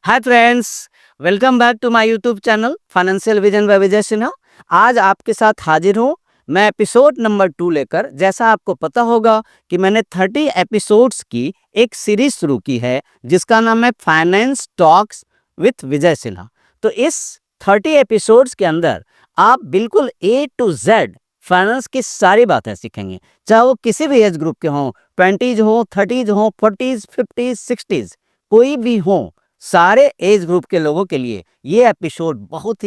Hi friends, welcome back to my YouTube channel financial vision by Vijay Sinha. आज आपके साथ हाजिर हूँ मैं एपिसोड नंबर 2 लेकर। जैसा आपको पता होगा कि मैंने 30 एपिसोड्स की एक सीरीज शुरू की है जिसका नाम है finance talks with Vijay Sinha. तो इस 30 एपिसोड्स के अंदर आप बिल्कुल A to Z फाइनेंस की सारी बातें सीखेंगे, चाहे वो किसी भी एज ग्रुप के हों, 20s हो, 30s हो, 40s, 50s, 60s, कोई भी हो, सारे एज ग्रुप के लोगों के लिए ये एपिसोड बहुत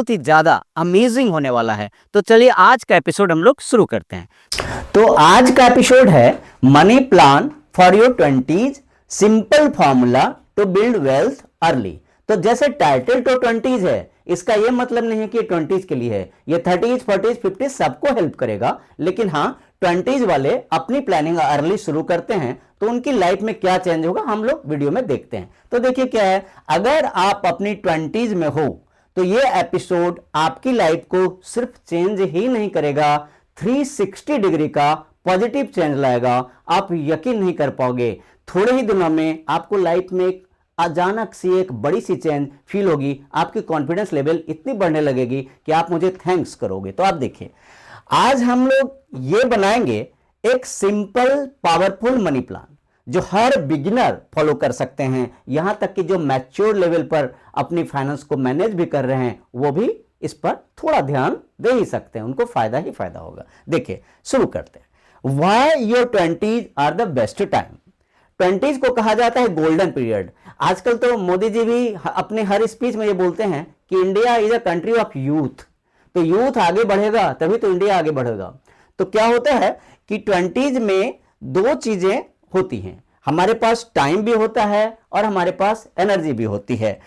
ही ज़्यादा अमेजिंग होने वाला है। तो चलिए आज का एपिसोड हम लोग शुरू करते हैं। तो आज का एपिसोड है money plan for your 20s, simple formula to build wealth early. तो जैसे टाइटल तो 20s है, इसका यह मतलब नहीं है कि 20s के लिए है, ये 30s, 40s, 50s सबको हेल्प करेगा। लेकिन हाँ, 20s वाले अपनी प्लानिंग अर्ली शुरू करते हैं तो उनकी लाइफ में क्या चेंज होगा हम लोग वीडियो में देखते हैं। तो देखिए क्या है, अगर आप अपनी 20s में हो तो ये एपिसोड आपकी लाइफ को सिर्फ चेंज ही नहीं करेगा, 360 डिग्री का पॉजिटिव चेंज लाएगा। आप यकीन नहीं कर पाओगे, थोड़े ही दिनों में आपको लाइफ में अचानक सी एक बड़ी सी चेंज फील होगी, आपकी कॉन्फिडेंस लेवल इतनी बढ़ने लगेगी कि आप मुझे थैंक्स करोगे। तो आप देखिए, आज हम लोग ये बनाएंगे एक सिंपल पावरफुल मनी प्लान जो हर बिगिनर फॉलो कर सकते हैं, यहां तक कि जो मैच्योर लेवल पर अपनी फाइनेंस को मैनेज भी कर रहे हैं वो भी इस पर थोड़ा ध्यान दे ही सकते हैं, उनको फायदा ही फायदा होगा। देखिए शुरू करते हैं। Why your 20s are the best time. 20s को कहा जाता है गोल्डन पीरियड। आजकल तो मोदी जी भी अपने हर स्पीच में ये बोलते हैं कि India is a country of youth. तो यूथ आगे बढ़ेगा तभी तो इंडिया आगे बढ़ेगा। तो क्या होता है कि 20s में दो चीजें होती हैं, हमारे पास टाइम भी होता है और हमारे पास एनर्जी भी होती है।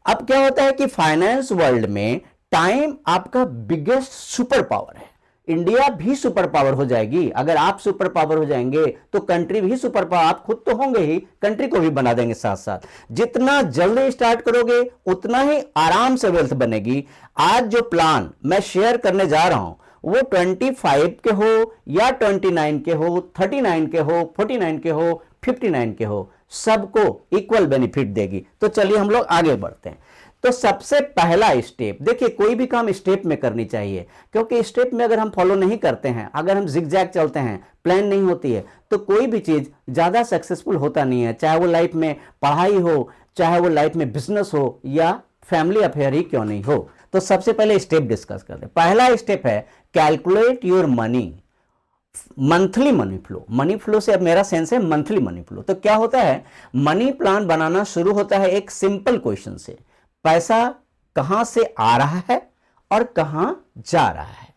अब क्या होता है कि फाइनेंस वर्ल्ड में टाइम आपका बिगेस्ट सुपर पावर है। इंडिया भी सुपर पावर हो जाएगी, अगर आप सुपर पावर हो जाएंगे तो कंट्री भी सुपर पावर, आप खुद तो होंगे ही, कंट्री को भी बना देंगे साथ साथ। जितना जल्दी स्टार्ट करोगे उतना ही आराम से वेल्थ बनेगी। आज जो प्लान मैं शेयर करने जा रहा हूं वो 25 के हो या 29 के हो, 39 के हो, 49 के हो, 59 के हो, सबको इक्वल बेनिफिट देगी। तो चलिए हम लोग आगे बढ़ते हैं। तो सबसे पहला स्टेप देखिए, कोई भी काम स्टेप में करनी चाहिए, क्योंकि स्टेप में अगर हम फॉलो नहीं करते हैं, अगर हम जिगजैग चलते हैं, प्लान नहीं होती है, तो कोई भी चीज ज्यादा सक्सेसफुल होता नहीं है, चाहे वो लाइफ में पढ़ाई हो, चाहे वो लाइफ में बिजनेस हो या फैमिली अफेयर ही क्यों नहीं हो। तो सबसे पहले स्टेप डिस्कस करते हैं। पहला स्टेप है calculate your money, monthly money flow. Money flow से अब मेरा सेंस है मंथली मनी फ्लो। तो क्या होता है, मनी प्लान बनाना शुरू होता है एक सिंपल क्वेश्चन से, पैसा कहां से आ रहा है और कहां जा रहा है।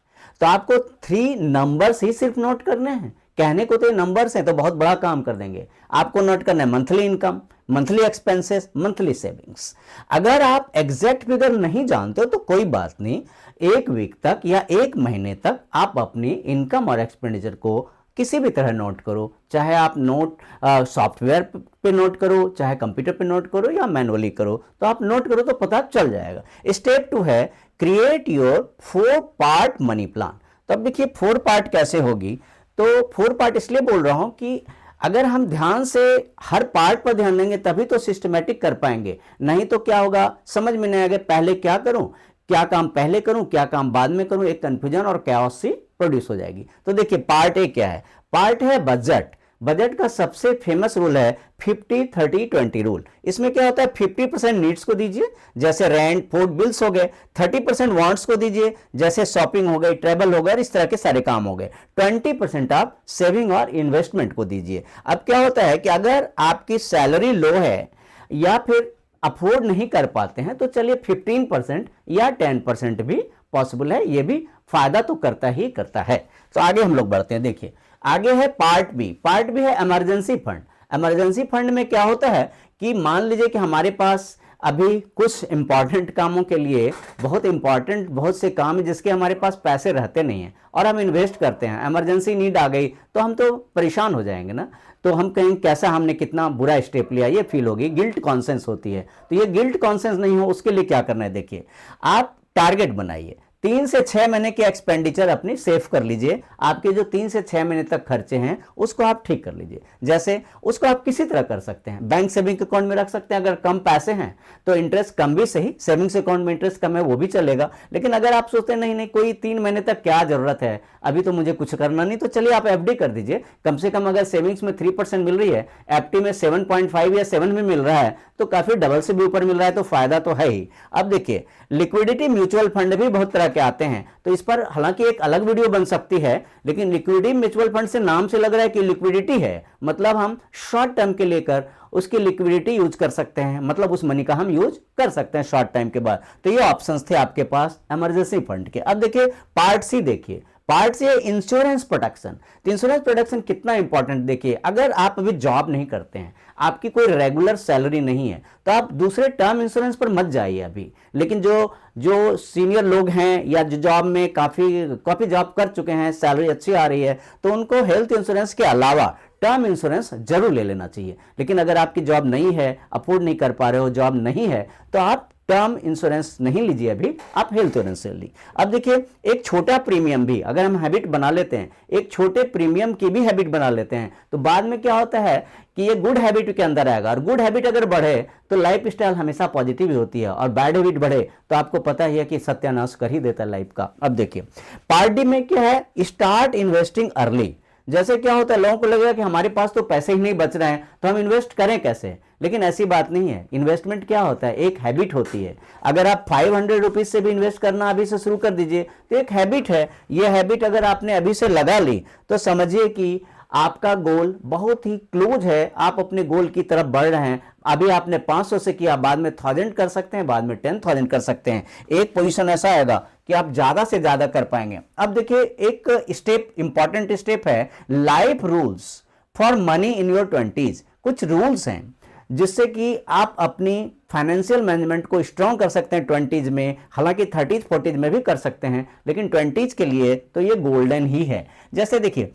तो आपको 3 नंबर्स ही सिर्फ नोट करने हैं, कहने को तो ये नंबर्स हैं तो बहुत बड़ा काम कर देंगे। आपको नोट करना है monthly income, monthly expenses, monthly savings. अगर आप एग्जैक्ट फिगर नहीं जानते हो तो कोई बात नहीं, एक वीक तक या एक महीने तक आप अपनी इनकम और एक्सपेंडिचर को किसी भी तरह नोट करो, चाहे आप नोट सॉफ्टवेयर पे नोट करो, चाहे कंप्यूटर पे नोट करो या मैनुअली करो, तो आप नोट करो तो पता चल जाएगा। स्टेप 2 है create your 4 part money plan. तो अब देखिए 4 पार्ट कैसे होगी। तो 4 पार्ट इसलिए बोल रहा हूं कि अगर हम ध्यान से हर पार्ट पर ध्यान देंगे तभी तो सिस्टमैटिक कर पाएंगे, नहीं तो क्या होगा समझ में नहीं आएगा, पहले क्या करूं, क्या काम पहले करूं, क्या काम बाद में करूं, एक कंफ्यूजन और कैओस सी प्रोड्यूस हो जाएगी। तो देखिए पार्ट ए क्या है, पार्ट है बजट। बजट का सबसे फेमस रूल है 50-30-20 रूल। इसमें क्या होता है, 50% नीड्स को दीजिए जैसे रेंट फूड बिल्स हो गए, 30% वांट्स को दीजिए जैसे शॉपिंग हो गई, ट्रेवल हो गया, इस तरह के सारे काम हो गए, 20% आप सेविंग और इन्वेस्टमेंट को दीजिए। अब क्या होता है कि अगर आपकी सैलरी लो है या फिर अफोर्ड नहीं कर पाते हैं तो चलिए 15% या 10% भी पॉसिबल है, ये भी फायदा तो करता ही करता है। तो आगे हम लोग बढ़ते हैं। देखिए आगे है पार्ट बी। पार्ट बी है इमरजेंसी फंड। इमरजेंसी फंड में क्या होता है कि मान लीजिए कि हमारे पास अभी कुछ इंपॉर्टेंट कामों के लिए बहुत से काम है जिसके हमारे पास पैसे रहते नहीं हैं और हम इन्वेस्ट करते हैं, इमरजेंसी नीड आ गई तो हम तो परेशान हो जाएंगे ना, तो हम कहेंगे कैसा हमने कितना बुरा स्टेप लिया, ये फील होगी, गिल्ट कॉन्सेंस होती है। तो ये गिल्ट कॉन्सेंस नहीं हो उसके लिए क्या करना है, देखिए आप टारगेट बनाइए। 3 से 6 महीने की एक्सपेंडिचर अपनी सेव कर लीजिए। आपके जो 3 से 6 महीने तक खर्चे हैं उसको आप ठीक कर लीजिए। जैसे उसको आप किसी तरह कर सकते हैं, बैंक सेविंग अकाउंट में रख सकते हैं। अगर कम पैसे हैं तो इंटरेस्ट कम भी सही, सेविंग्स अकाउंट में इंटरेस्ट कम है वो भी चलेगा। लेकिन अगर आप सोचते हैं नहीं नहीं कोई 3 महीने तक क्या जरूरत है, अभी तो मुझे कुछ करना नहीं, तो चलिए आप एफडी कर दीजिए। कम से कम अगर सेविंग्स में 3% मिल रही है, एफडी में 7.5 या 7 भी मिल रहा है, तो काफी डबल से भी ऊपर मिल रहा है, तो फायदा तो है ही। अब देखिए लिक्विडिटी म्यूचुअल फंड भी बहुत तरह के आते हैं, तो इस पर हालांकि एक अलग वीडियो बन सकती है, लेकिन लिक्विडिटी म्यूचुअल फंड से नाम से लग रहा है कि लिक्विडिटी है, मतलब हम शॉर्ट टर्म के लेकर उसकी लिक्विडिटी यूज कर सकते हैं, मतलब उस मनी का हम यूज कर सकते हैं शॉर्ट टाइम के बाद। तो ये ऑप्शंस थे आपके पास इमरजेंसी फंड के। अब देखिए पार्ट सी, देखिए पार्ट सी है इंश्योरेंस प्रोटेक्शन। तो इंश्योरेंस प्रोटेक्शन कितना इंपॉर्टेंट, देखिए अगर आप अभी जॉब नहीं करते हैं, आपकी कोई रेगुलर सैलरी नहीं है, तो आप दूसरे टर्म इंश्योरेंस पर मत जाइए अभी। लेकिन जो जो सीनियर लोग हैं या जो जॉब में काफी जॉब कर चुके हैं, सैलरी अच्छी आ रही है, तो उनको हेल्थ इंश्योरेंस के अलावा टर्म इंश्योरेंस जरूर ले लेना चाहिए। लेकिन अगर आपकी जॉब नहीं है, अफोर्ड नहीं कर पा रहे हो, जॉब नहीं है, तो आप टर्म इंश्योरेंस नहीं लीजिए अभी, आप हेल्थ इंश्योरेंस ले लीजिए। अब देखिए एक छोटा प्रीमियम भी अगर हम हैबिट बना लेते हैं, एक छोटे प्रीमियम की भी हैबिट बना लेते हैं, तो बाद में क्या होता है कि ये गुड हैबिट के अंदर आएगा। और गुड हैबिट अगर बढ़े तो लाइफ स्टाइल हमेशा पॉजिटिव ही होती है, और बैड हैबिट बढ़े तो आपको पता ही है कि सत्यानाश कर ही देता है लाइफ का। अब देखिए पार्ट डी में क्या है, स्टार्ट इन्वेस्टिंग अर्ली। जैसे क्या होता है, लोगों को लगेगा कि हमारे पास तो पैसे ही नहीं बच रहे हैं, तो हम इन्वेस्ट करें कैसे, लेकिन ऐसी बात नहीं है। इन्वेस्टमेंट क्या होता है, एक हैबिट होती है। अगर आप 500 रुपीज से भी इन्वेस्ट करना अभी से शुरू कर दीजिए, तो एक हैबिट है। ये हैबिट अगर आपने अभी से लगा ली तो समझिए कि आपका गोल बहुत ही क्लोज है, आप अपने गोल की तरफ बढ़ रहे हैं। अभी आपने 500 से किया, बाद में 1000 कर सकते हैं, बाद में 10,000 कर सकते हैं। एक पोजीशन ऐसा आएगा कि आप ज्यादा से ज्यादा कर पाएंगे। अब देखिए एक स्टेप, इंपॉर्टेंट स्टेप है, life rules for money in your 20s। कुछ रूल्स हैं जिससे कि आप अपनी फाइनेंशियल मैनेजमेंट को स्ट्रॉन्ग कर सकते हैं 20s में। हालांकि 30s 40s में भी कर सकते हैं, लेकिन 20s के लिए तो ये गोल्डन ही है। जैसे देखिए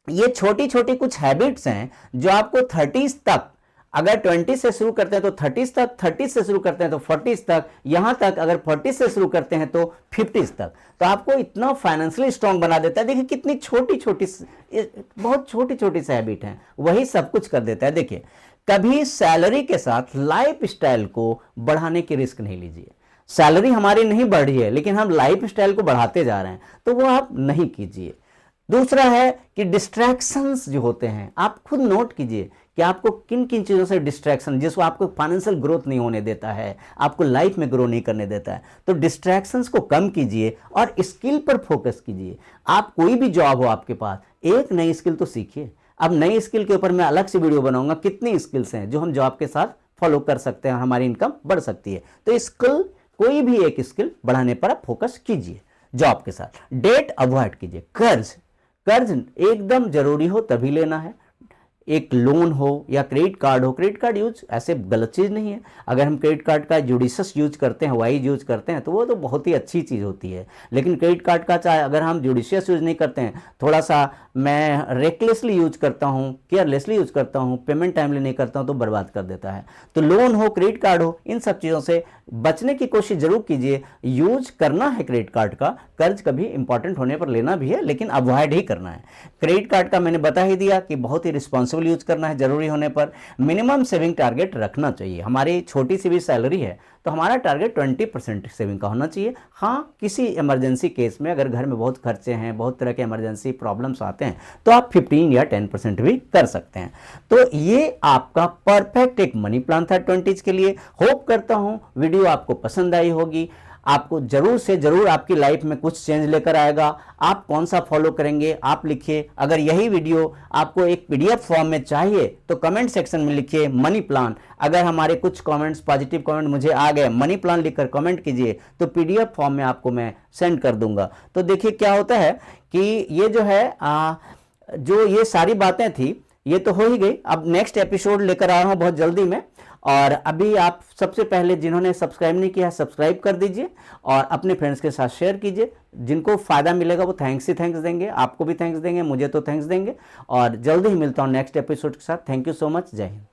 ये छोटी छोटी कुछ हैबिट्स हैं जो आपको 30s तक, अगर 20 से शुरू करते हैं तो 30s तक, 30 से शुरू करते हैं तो 40s तक, यहां तक अगर 40 से शुरू करते हैं तो 50s तक, तो आपको इतना फाइनेंशियली स्ट्रांग बना देता है। देखिए कितनी छोटी छोटी, बहुत छोटी छोटी सी हैबिट है, वही सब कुछ कर देता है। देखिए कभी सैलरी के साथ लाइफ स्टाइल को बढ़ाने की रिस्क नहीं लीजिए। सैलरी हमारी नहीं बढ़ रही है, लेकिन हम लाइफ स्टाइल को बढ़ाते जा रहे हैं, तो वो आप नहीं कीजिए। दूसरा है कि डिस्ट्रैक्शंस जो होते हैं, आप खुद नोट कीजिए कि आपको किन किन चीज़ों से डिस्ट्रैक्शन, जिसको आपको फाइनेंशियल ग्रोथ नहीं होने देता है, आपको लाइफ में ग्रो नहीं करने देता है, तो डिस्ट्रैक्शंस को कम कीजिए और स्किल पर फोकस कीजिए। आप कोई भी जॉब हो आपके पास, एक नई स्किल तो सीखिए। अब नई स्किल के ऊपर मैं अलग से वीडियो बनाऊंगा, कितनी स्किल्स हैं जो हम जॉब के साथ फॉलो कर सकते हैं, हमारी इनकम बढ़ सकती है। तो स्किल, कोई भी एक स्किल बढ़ाने पर आप फोकस कीजिए जॉब के साथ। डेट अवॉइड कीजिए। कर्ज एकदम जरूरी हो तभी लेना है, एक लोन हो या क्रेडिट कार्ड हो। क्रेडिट कार्ड यूज ऐसे गलत चीज़ नहीं है, अगर हम क्रेडिट कार्ड का जुडिशियस यूज करते हैं, वाइज यूज करते हैं, तो वो तो बहुत ही अच्छी चीज़ होती है। लेकिन क्रेडिट कार्ड का चाहे अगर हम जुडिशियस यूज नहीं करते हैं, थोड़ा सा मैं रेकलेसली यूज करता हूँ, केयरलेसली यूज करता हूँ, पेमेंट टाइमली नहीं करता हूँ, तो बर्बाद कर देता है। तो लोन हो, क्रेडिट कार्ड हो, इन सब चीज़ों से बचने की कोशिश जरूर कीजिए। यूज करना है क्रेडिट कार्ड का, कर्ज कभी इंपॉर्टेंट होने पर लेना भी है, लेकिन अवॉइड ही करना है। क्रेडिट कार्ड का मैंने बता ही दिया कि बहुत ही रिस्पॉन्सिबल यूज करना है, जरूरी होने पर मिनिमम सेविंग टारगेट रखना चाहिए। हमारी छोटी सी भी सैलरी है तो हमारा टारगेट 20% सेविंग का होना चाहिए। हाँ, किसी इमरजेंसी केस में अगर घर में बहुत खर्चे हैं, बहुत तरह के इमरजेंसी प्रॉब्लम्स आते हैं, तो आप 15 या 10% भी कर सकते हैं। तो ये आपका परफेक्ट एक मनी प्लान था 20s के लिए। होप करता हूं वीडियो आपको पसंद आई होगी, आपको जरूर से जरूर आपकी लाइफ में कुछ चेंज लेकर आएगा। आप कौन सा फॉलो करेंगे आप लिखिए। अगर यही वीडियो आपको एक पीडीएफ फॉर्म में चाहिए तो कमेंट सेक्शन में लिखिए मनी प्लान। अगर हमारे कुछ कमेंट्स, पॉजिटिव कमेंट मुझे आ गए, मनी प्लान लिखकर कमेंट कीजिए, तो पीडीएफ फॉर्म में आपको मैं सेंड कर दूंगा। तो देखिए क्या होता है कि ये जो है जो ये सारी बातें थी ये तो हो ही गई। अब नेक्स्ट एपिसोड लेकर आ रहा हूं बहुत जल्दी में। और अभी आप सबसे पहले जिन्होंने सब्सक्राइब नहीं किया सब्सक्राइब कर दीजिए और अपने फ्रेंड्स के साथ शेयर कीजिए। जिनको फायदा मिलेगा वो थैंक्स ही थैंक्स देंगे, आपको भी थैंक्स देंगे, मुझे तो थैंक्स देंगे। और जल्दी ही मिलता हूं नेक्स्ट एपिसोड के साथ। Thank you so much. जय हिंद।